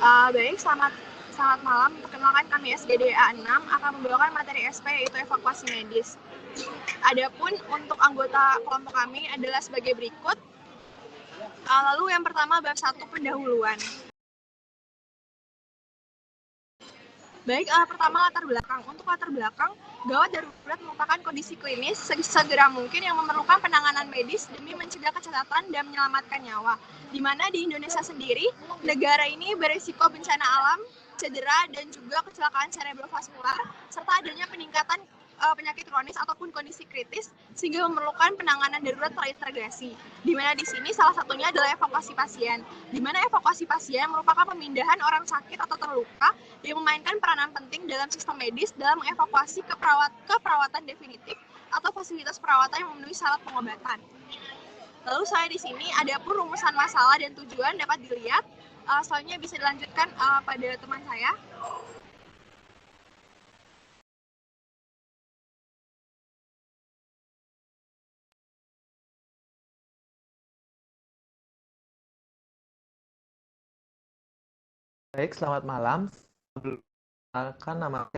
Baik, selamat malam. Perkenalkan kami SGD A6 akan membawakan materi SP yaitu evakuasi medis. Adapun untuk anggota kelompok kami adalah sebagai berikut. Lalu yang pertama bab 1 pendahuluan. Baik, pertama latar belakang. Untuk latar belakang, gawat darurat merupakan kondisi klinis segera mungkin yang memerlukan penanganan medis demi mencegah kecelakaan dan menyelamatkan nyawa. Di mana di Indonesia sendiri, negara ini berisiko bencana alam, cedera, dan juga kecelakaan cerebrovaskular, serta adanya peningkatan penyakit kronis ataupun kondisi kritis sehingga memerlukan penanganan darurat terintegrasi. Di mana di sini salah satunya adalah evakuasi pasien. Di mana evakuasi pasien merupakan pemindahan orang sakit atau terluka yang memainkan peranan penting dalam sistem medis dalam mengevakuasi ke perawatan definitif atau fasilitas perawatan yang memenuhi syarat pengobatan. Lalu saya di sini ada pun rumusan masalah dan tujuan dapat dilihat. Selanjutnya bisa dilanjutkan pada teman saya. Baik, selamat malam. Perkenalkan nama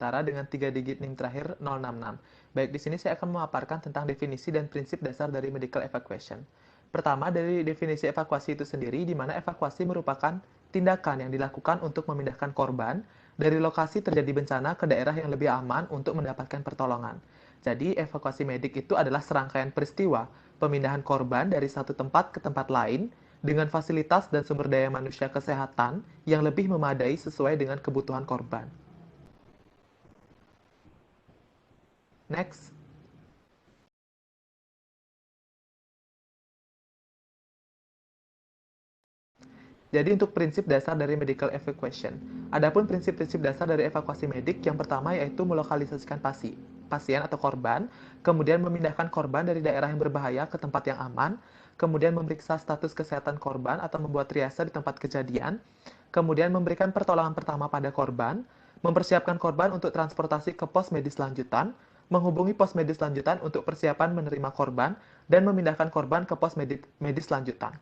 saya dengan 3 digit NIM terakhir 066. Baik, di sini saya akan memaparkan tentang definisi dan prinsip dasar dari medical evacuation. Pertama, dari definisi evakuasi itu sendiri, di mana evakuasi merupakan tindakan yang dilakukan untuk memindahkan korban dari lokasi terjadi bencana ke daerah yang lebih aman untuk mendapatkan pertolongan. Jadi, evakuasi medik itu adalah serangkaian peristiwa pemindahan korban dari satu tempat ke tempat lain dengan fasilitas dan sumber daya manusia kesehatan yang lebih memadai sesuai dengan kebutuhan korban. Next. Jadi untuk prinsip dasar dari medical evacuation. Adapun prinsip-prinsip dasar dari evakuasi medik yang pertama yaitu melokalisasikan pasien atau korban, kemudian memindahkan korban dari daerah yang berbahaya ke tempat yang aman, kemudian memeriksa status kesehatan korban atau membuat triase di tempat kejadian, kemudian memberikan pertolongan pertama pada korban, mempersiapkan korban untuk transportasi ke pos medis lanjutan, menghubungi pos medis lanjutan untuk persiapan menerima korban, dan memindahkan korban ke pos medis lanjutan.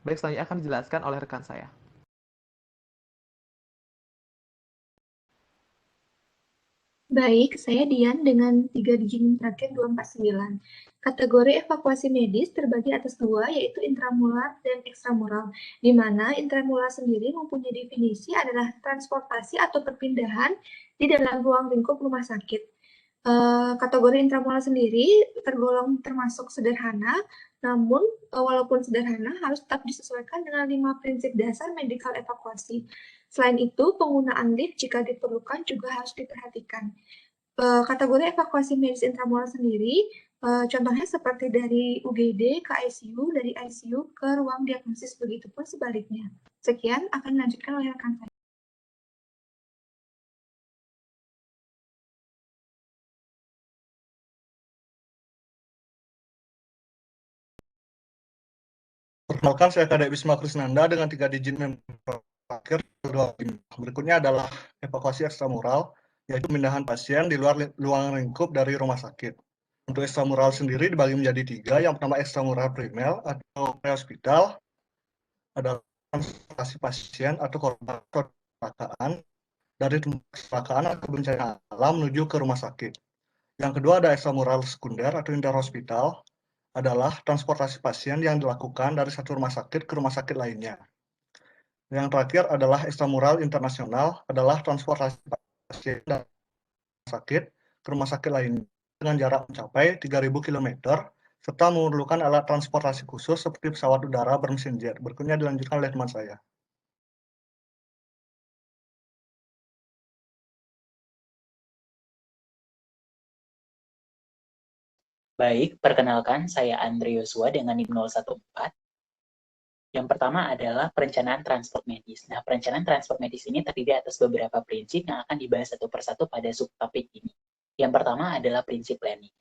Baik, selanjutnya akan dijelaskan oleh rekan saya. Baik, saya Dian dengan 3 digit terakhir 249. Kategori evakuasi medis terbagi atas dua, yaitu intramural dan ekstramural, di mana intramural sendiri mempunyai definisi adalah transportasi atau perpindahan di dalam ruang lingkup rumah sakit. Kategori intramural sendiri tergolong termasuk sederhana, namun walaupun sederhana harus tetap disesuaikan dengan 5 prinsip dasar medical evakuasi. Selain itu, penggunaan lift jika diperlukan juga harus diperhatikan. Kategori evakuasi medis intramural sendiri, contohnya seperti dari UGD ke ICU, dari ICU ke ruang diagnosis, begitupun sebaliknya. Sekian, akan dilanjutkan oleh rekan saya. Perkenalkan, saya Kadek Wisma Krisnanda dengan 3 digit NIM terakhir 25. Berikutnya adalah evakuasi ekstramural, yaitu pemindahan pasien di luar ruang lingkup dari rumah sakit. Untuk ekstramural sendiri dibagi menjadi 3. Yang pertama ekstramural primer atau pre-hospital adalah transportasi pasien atau korban kecelakaan dari tempat kecelakaan atau bencana alam menuju ke rumah sakit. Yang kedua ada ekstramural sekunder atau interhospital, adalah transportasi pasien yang dilakukan dari satu rumah sakit ke rumah sakit lainnya. Yang terakhir adalah ekstramural internasional, adalah transportasi pasien dari rumah sakit ke rumah sakit lainnya dengan jarak mencapai 3.000 km, serta memerlukan alat transportasi khusus seperti pesawat udara bermesin jet. Berikutnya dilanjutkan oleh teman saya. Baik, perkenalkan saya Andre Yosua dengan NIM 014. Yang pertama adalah perencanaan transport medis. Nah, perencanaan transport medis ini terdiri atas beberapa prinsip yang akan dibahas satu persatu pada subtopik ini. Yang pertama adalah prinsip planning.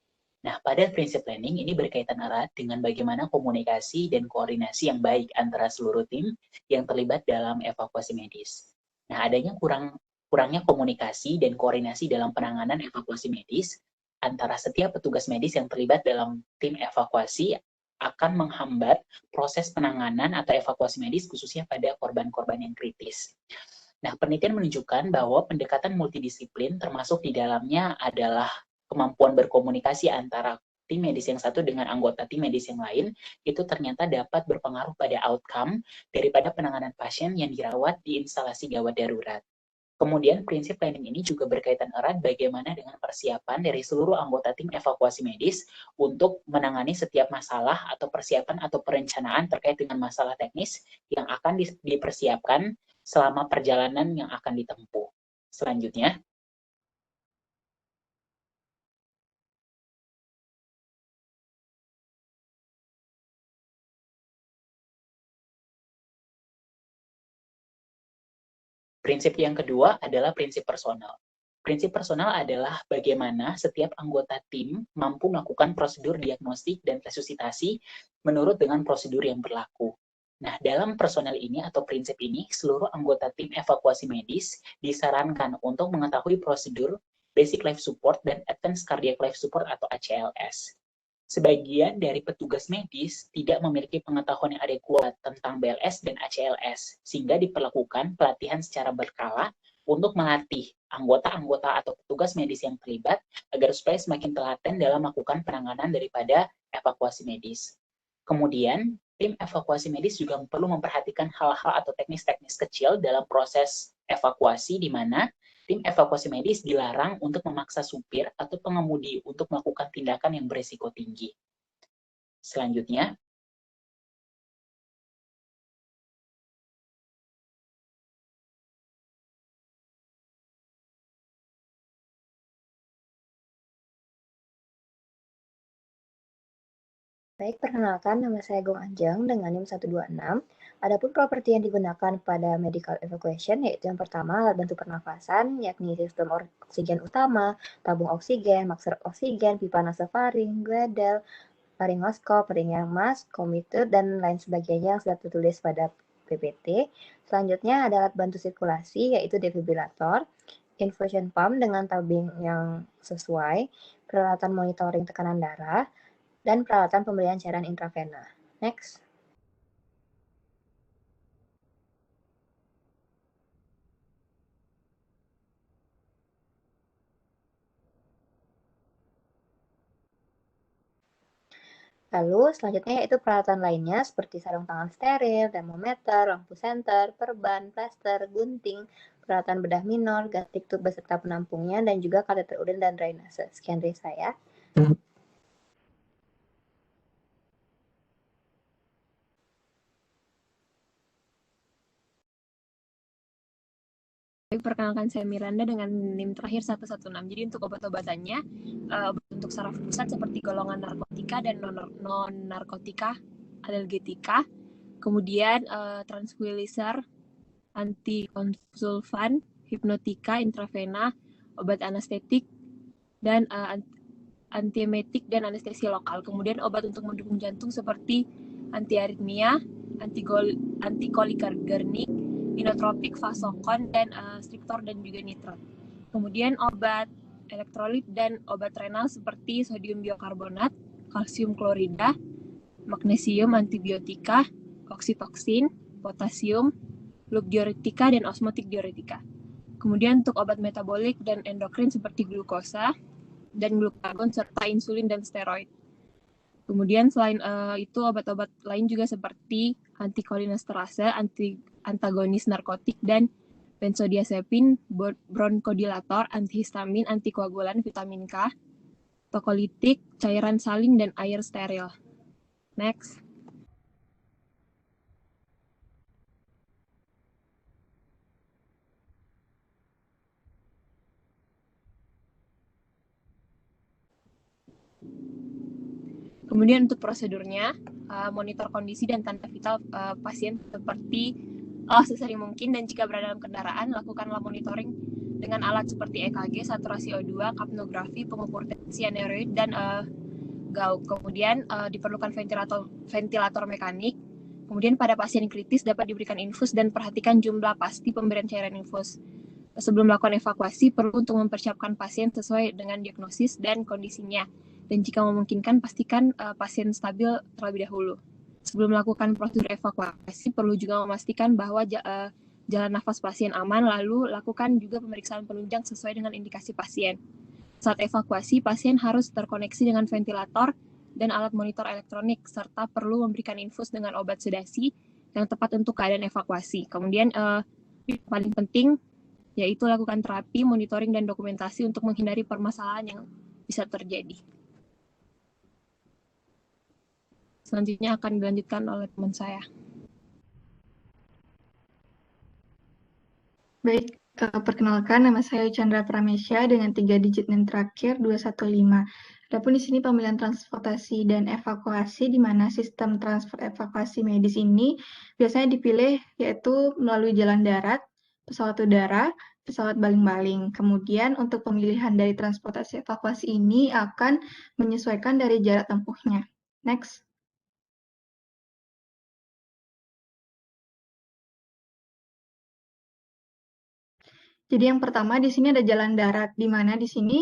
Nah, pada prinsip planning ini berkaitan erat dengan bagaimana komunikasi dan koordinasi yang baik antara seluruh tim yang terlibat dalam evakuasi medis. Nah, adanya kurangnya komunikasi dan koordinasi dalam penanganan evakuasi medis antara setiap petugas medis yang terlibat dalam tim evakuasi akan menghambat proses penanganan atau evakuasi medis khususnya pada korban-korban yang kritis. Nah, penelitian menunjukkan bahwa pendekatan multidisiplin termasuk di dalamnya adalah kemampuan berkomunikasi antara tim medis yang satu dengan anggota tim medis yang lain, itu ternyata dapat berpengaruh pada outcome daripada penanganan pasien yang dirawat di instalasi gawat darurat. Kemudian prinsip planning ini juga berkaitan erat bagaimana dengan persiapan dari seluruh anggota tim evakuasi medis untuk menangani setiap masalah atau persiapan atau perencanaan terkait dengan masalah teknis yang akan dipersiapkan selama perjalanan yang akan ditempuh. Selanjutnya, prinsip yang kedua adalah prinsip personal. Prinsip personal adalah bagaimana setiap anggota tim mampu melakukan prosedur diagnostik dan resusitasi menurut dengan prosedur yang berlaku. Nah, dalam personal ini atau prinsip ini, seluruh anggota tim evakuasi medis disarankan untuk mengetahui prosedur Basic Life Support dan Advanced Cardiac Life Support atau ACLS. Sebagian dari petugas medis tidak memiliki pengetahuan yang adekuat tentang BLS dan ACLS, sehingga diperlakukan pelatihan secara berkala untuk melatih anggota-anggota atau petugas medis yang terlibat agar supaya semakin telaten dalam melakukan penanganan daripada evakuasi medis. Kemudian, tim evakuasi medis juga perlu memperhatikan hal-hal atau teknis-teknis kecil dalam proses evakuasi, di mana tim evakuasi medis dilarang untuk memaksa supir atau pengemudi untuk melakukan tindakan yang berisiko tinggi. Selanjutnya, Baik, perkenalkan nama saya Gong Anjang dengan NIM 126. Adapun properti yang digunakan pada medical evacuation yaitu yang pertama alat bantu pernafasan, yakni sistem oksigen utama, tabung oksigen, masker oksigen, pipa nasofaring, gledel, faringoskop, ringan mas, komuter, dan lain sebagainya yang sudah tertulis pada PPT. Selanjutnya ada alat bantu sirkulasi yaitu defibrilator, infusion pump dengan tabung yang sesuai, peralatan monitoring tekanan darah, dan peralatan pemberian cairan intravena. Next. Lalu selanjutnya yaitu peralatan lainnya seperti sarung tangan steril, termometer, lampu senter, perban, plester, gunting, peralatan bedah minor, gastric tube beserta penampungnya, dan juga kateter urin dan drainase. Sekian dari saya. Perkenalkan saya Miranda dengan NIM terakhir 116. Jadi untuk obat-obatannya, untuk saraf pusat seperti golongan narkotika dan non-narkotika, analgetika, kemudian tranquilizer, antikonvulsan, hipnotika, intravena, obat anestetik, dan antiemetik dan anestesi lokal. Kemudian obat untuk mendukung jantung seperti antiaritmia, antikolinergik, inotropik, vasokon, dan strictor dan juga nitrat. Kemudian obat elektrolit dan obat renal seperti sodium biokarbonat, kalsium klorida, magnesium antibiotika, oksitoksin, potasium, loop diuretika, dan osmotik diuretika. Kemudian untuk obat metabolik dan endokrin seperti glukosa dan glukagon serta insulin dan steroid. Kemudian selain itu obat-obat lain juga seperti antikolinesterase, antagonis narkotik, dan benzodiazepin, bronkodilator, antihistamin, antikoagulan, vitamin K, tokolitik, cairan salin, dan air steril. Next. Kemudian untuk prosedurnya, monitor kondisi dan tanda vital pasien seperti sesering mungkin, dan jika berada dalam kendaraan, lakukanlah monitoring dengan alat seperti EKG, saturasi O2, kapnografi, pengukur tensi aneroid, dan GAUK. Kemudian diperlukan ventilator mekanik. Kemudian pada pasien kritis dapat diberikan infus dan perhatikan jumlah pasti pemberian cairan infus. Sebelum melakukan evakuasi, perlu untuk mempersiapkan pasien sesuai dengan diagnosis dan kondisinya. dan jika memungkinkan pastikan pasien stabil terlebih dahulu. Sebelum melakukan prosedur evakuasi, perlu juga memastikan bahwa jalan nafas pasien aman, lalu lakukan juga pemeriksaan penunjang sesuai dengan indikasi pasien. Saat evakuasi, pasien harus terkoneksi dengan ventilator dan alat monitor elektronik, serta perlu memberikan infus dengan obat sedasi yang tepat untuk keadaan evakuasi. Kemudian, paling penting yaitu lakukan terapi, monitoring, dan dokumentasi untuk menghindari permasalahan yang bisa terjadi. Selanjutnya akan dilanjutkan oleh teman saya. Baik, perkenalkan nama saya Chandra Pramesya dengan 3 digit NIM terakhir 215. Adapun di sini pemilihan transportasi dan evakuasi, di mana sistem transport evakuasi medis ini biasanya dipilih yaitu melalui jalan darat, pesawat udara, pesawat baling-baling. Kemudian untuk pemilihan dari transportasi evakuasi ini akan menyesuaikan dari jarak tempuhnya. Next. Jadi yang pertama di sini ada jalan darat, di mana di sini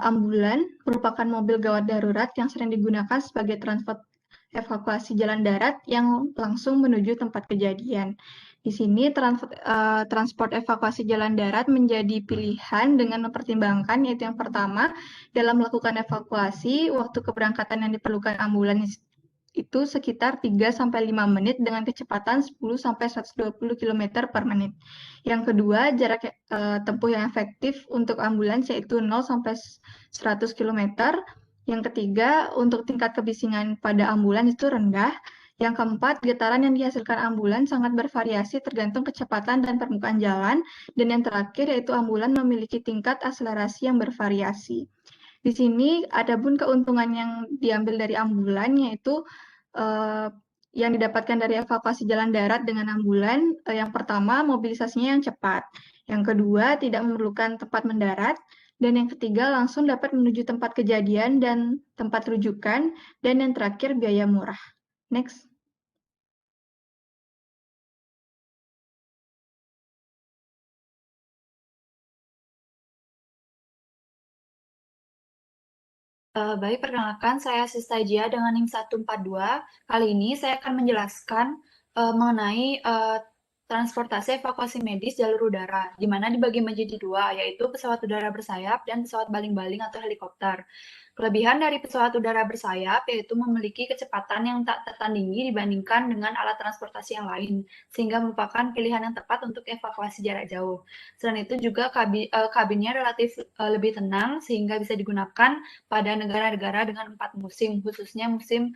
ambulan merupakan mobil gawat darurat yang sering digunakan sebagai transport evakuasi jalan darat yang langsung menuju tempat kejadian. Di sini transport evakuasi jalan darat menjadi pilihan dengan mempertimbangkan yaitu yang pertama, dalam melakukan evakuasi, waktu keberangkatan yang diperlukan ambulans itu sekitar 3-5 menit dengan kecepatan 10-120 km per menit. Yang kedua, jarak tempuh yang efektif untuk ambulans yaitu 0-100 km. Yang ketiga, untuk tingkat kebisingan pada ambulans itu rendah. Yang keempat, getaran yang dihasilkan ambulans sangat bervariasi tergantung kecepatan dan permukaan jalan. Dan yang terakhir, yaitu ambulans memiliki tingkat akselerasi yang bervariasi. Di sini ada pun keuntungan yang diambil dari ambulan, yaitu yang didapatkan dari evakuasi jalan darat dengan ambulan. Yang pertama, mobilisasinya yang cepat. Yang kedua, tidak memerlukan tempat mendarat. Dan yang ketiga, langsung dapat menuju tempat kejadian dan tempat rujukan. Dan yang terakhir, biaya murah. Next. Baik, perkenalkan saya Sistajia dengan NIM 142. Kali ini saya akan menjelaskan mengenai transportasi evakuasi medis jalur udara, di mana dibagi menjadi dua, yaitu pesawat udara bersayap dan pesawat baling-baling atau helikopter. Kelebihan dari pesawat udara bersayap yaitu memiliki kecepatan yang tak tertandingi dibandingkan dengan alat transportasi yang lain, sehingga merupakan pilihan yang tepat untuk evakuasi jarak jauh. Selain itu juga kabinnya relatif lebih tenang, sehingga bisa digunakan pada negara-negara dengan 4 musim, khususnya musim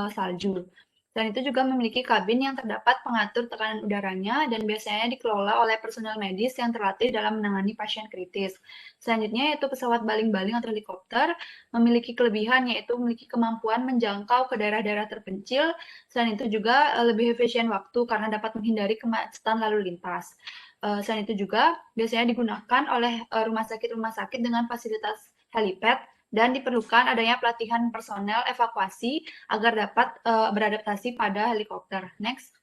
salju. Selain itu juga memiliki kabin yang terdapat pengatur tekanan udaranya dan biasanya dikelola oleh personel medis yang terlatih dalam menangani pasien kritis. Selanjutnya yaitu pesawat baling-baling atau helikopter memiliki kelebihan yaitu memiliki kemampuan menjangkau ke daerah-daerah terpencil. Selain itu juga lebih efisien waktu karena dapat menghindari kemacetan lalu lintas. Selain itu juga biasanya digunakan oleh rumah sakit dengan fasilitas helipad dan diperlukan adanya pelatihan personel evakuasi agar dapat beradaptasi pada helikopter. Next.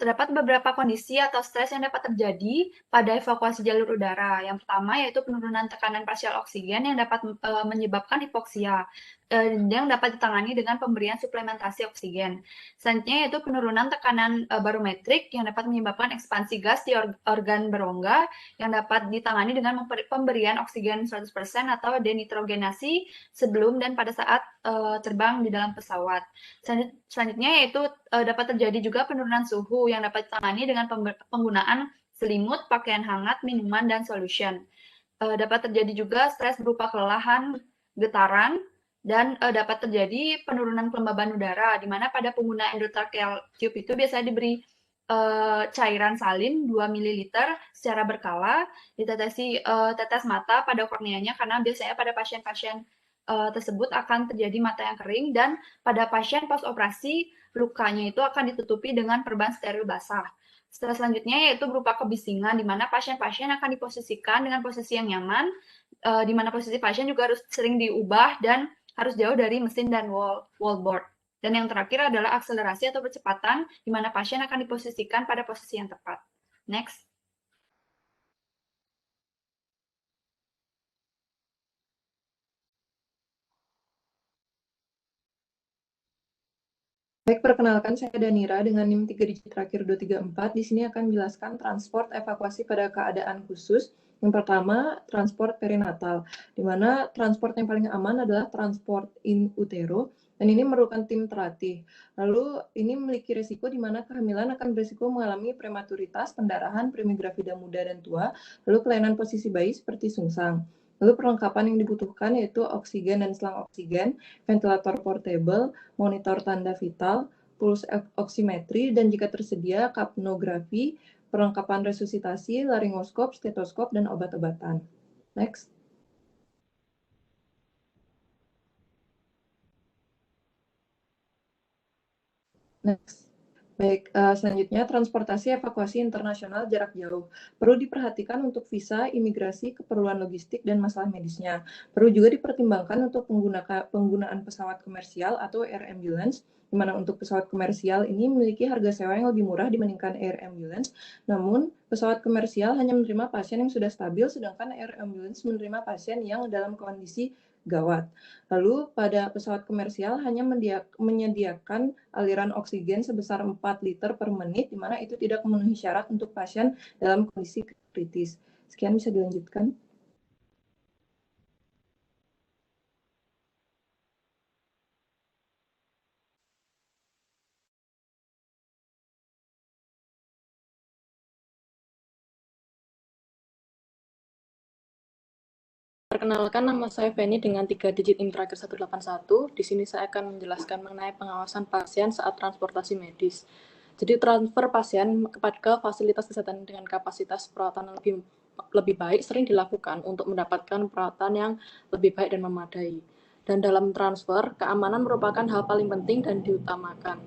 Terdapat beberapa kondisi atau stres yang dapat terjadi pada evakuasi jalur udara. Yang pertama yaitu penurunan tekanan parsial oksigen yang dapat menyebabkan hipoksia, yang dapat ditangani dengan pemberian suplementasi oksigen. Selanjutnya yaitu penurunan tekanan barometrik yang dapat menyebabkan ekspansi gas di organ berongga, yang dapat ditangani dengan pemberian oksigen 100% atau denitrogenasi sebelum dan pada saat terbang di dalam pesawat. Selanjutnya yaitu dapat terjadi juga penurunan suhu yang dapat ditangani dengan penggunaan selimut, pakaian hangat, minuman, dan solution. Dapat terjadi juga stres berupa kelelahan, getaran, dan dapat terjadi penurunan kelembaban udara, di mana pada pengguna endotracheal tube itu biasanya diberi cairan salin 2 ml secara berkala, ditetesi tetes mata pada korneanya, karena biasanya pada pasien-pasien tersebut akan terjadi mata yang kering, dan pada pasien post-operasi lukanya itu akan ditutupi dengan perban steril basah. Selanjutnya yaitu berupa kebisingan, di mana pasien-pasien akan diposisikan dengan posisi yang nyaman, di mana posisi pasien juga harus sering diubah dan harus jauh dari mesin dan wallboard. Dan yang terakhir adalah akselerasi atau percepatan, di mana pasien akan diposisikan pada posisi yang tepat. Next. Baik, perkenalkan saya Danira dengan NIM 3 digit terakhir 234. Di sini akan menjelaskan transport evakuasi pada keadaan khusus. Yang pertama, transport perinatal, di mana transport yang paling aman adalah transport in utero, dan ini memerlukan tim terlatih. Lalu, ini memiliki risiko di mana kehamilan akan berisiko mengalami prematuritas, pendarahan, primigravida muda dan tua, lalu kelainan posisi bayi seperti sungsang. Lalu perlengkapan yang dibutuhkan yaitu oksigen dan selang oksigen, ventilator portable, monitor tanda vital, pulse oximetri, dan jika tersedia kapnografi, perlengkapan resusitasi, laringoskop, stetoskop, dan obat-obatan. Next. Next. Baik, selanjutnya transportasi evakuasi internasional jarak jauh. Perlu diperhatikan untuk visa, imigrasi, keperluan logistik, dan masalah medisnya. Perlu juga dipertimbangkan untuk penggunaan pesawat komersial atau air ambulance, di mana untuk pesawat komersial ini memiliki harga sewa yang lebih murah dibandingkan air ambulance. Namun, pesawat komersial hanya menerima pasien yang sudah stabil, sedangkan air ambulance menerima pasien yang dalam kondisi gawat. Lalu pada pesawat komersial hanya menyediakan aliran oksigen sebesar 4 liter per menit, di mana itu tidak memenuhi syarat untuk pasien dalam kondisi kritis. Sekian, bisa dilanjutkan. Perkenalkan, nama saya Feni dengan 3 digit NIM terakhir 181. Di sini saya akan menjelaskan mengenai pengawasan pasien saat transportasi medis. Jadi transfer pasien ke fasilitas kesehatan dengan kapasitas perawatan lebih baik sering dilakukan untuk mendapatkan perawatan yang lebih baik dan memadai. Dan dalam transfer, keamanan merupakan hal paling penting dan diutamakan.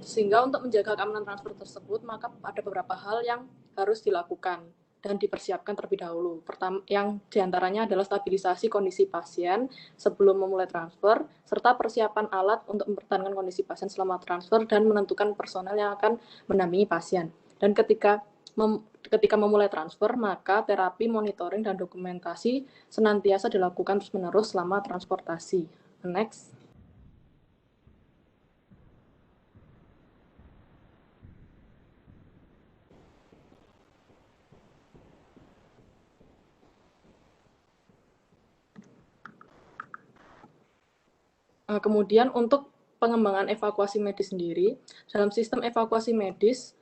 Sehingga untuk menjaga keamanan transfer tersebut, maka ada beberapa hal yang harus dilakukan dan dipersiapkan terlebih dahulu. Pertama, yang diantaranya adalah stabilisasi kondisi pasien sebelum memulai transfer, serta persiapan alat untuk mempertahankan kondisi pasien selama transfer dan menentukan personel yang akan mendampingi pasien. Dan ketika memulai transfer, maka terapi, monitoring, dan dokumentasi senantiasa dilakukan terus-menerus selama transportasi. Next. Kemudian untuk pengembangan evakuasi medis sendiri, dalam sistem evakuasi medis,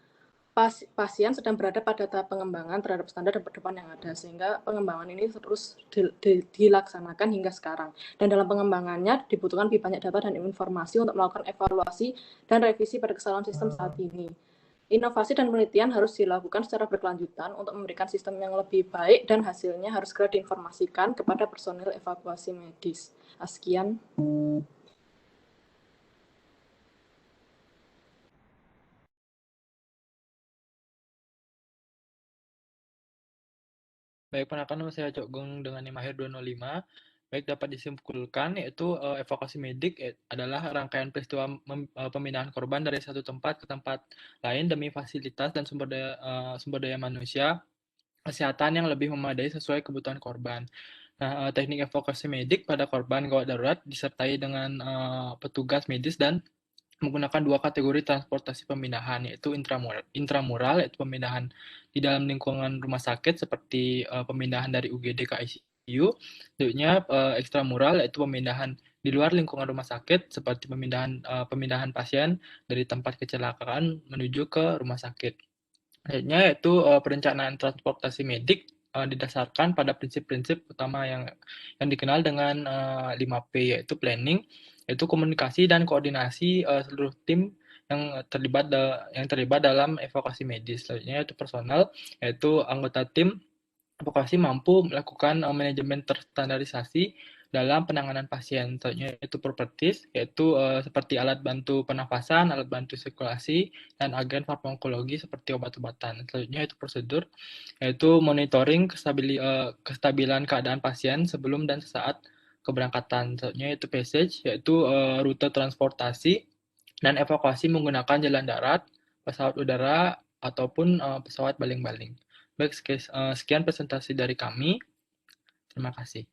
pasien sedang berada pada tahap pengembangan terhadap standar dan pedoman yang ada, sehingga pengembangan ini terus dilaksanakan hingga sekarang. Dan dalam pengembangannya dibutuhkan lebih banyak data dan informasi untuk melakukan evaluasi dan revisi pada kesalahan sistem saat ini. Inovasi dan penelitian harus dilakukan secara berkelanjutan untuk memberikan sistem yang lebih baik dan hasilnya harus segera diinformasikan kepada personil evakuasi medis. Sekian. Baik, perkenalkan nama saya Cok Gong dengan NIM akhir 205. Baik, dapat disimpulkan yaitu evakuasi medik adalah rangkaian peristiwa pemindahan korban dari satu tempat ke tempat lain demi fasilitas dan sumber daya manusia kesehatan yang lebih memadai sesuai kebutuhan korban. Nah, teknik evakuasi medik pada korban gawat darurat disertai dengan petugas medis dan menggunakan dua kategori transportasi pemindahan, yaitu intramural, yaitu pemindahan di dalam lingkungan rumah sakit seperti pemindahan dari UGD ke ICU. Selanjutnya ekstramural, yaitu pemindahan di luar lingkungan rumah sakit seperti pemindahan pasien dari tempat kecelakaan menuju ke rumah sakit. Selanjutnya yaitu perencanaan transportasi medik didasarkan pada prinsip-prinsip utama yang dikenal dengan 5P, yaitu planning, yaitu komunikasi dan koordinasi seluruh tim yang terlibat dalam evakuasi medis. Selanjutnya yaitu personal, yaitu anggota tim evakuasi mampu melakukan manajemen terstandarisasi dalam penanganan pasien. Selanjutnya yaitu properties, yaitu seperti alat bantu pernafasan, alat bantu sirkulasi, dan agen farmakologi seperti obat-obatan. Selanjutnya yaitu prosedur, yaitu monitoring kestabilan keadaan pasien sebelum dan sesaat keberangkatan. Selanjutnya yaitu passage, yaitu rute transportasi dan evakuasi menggunakan jalan darat, pesawat udara, ataupun pesawat baling-baling. Baik, sekian presentasi dari kami. Terima kasih.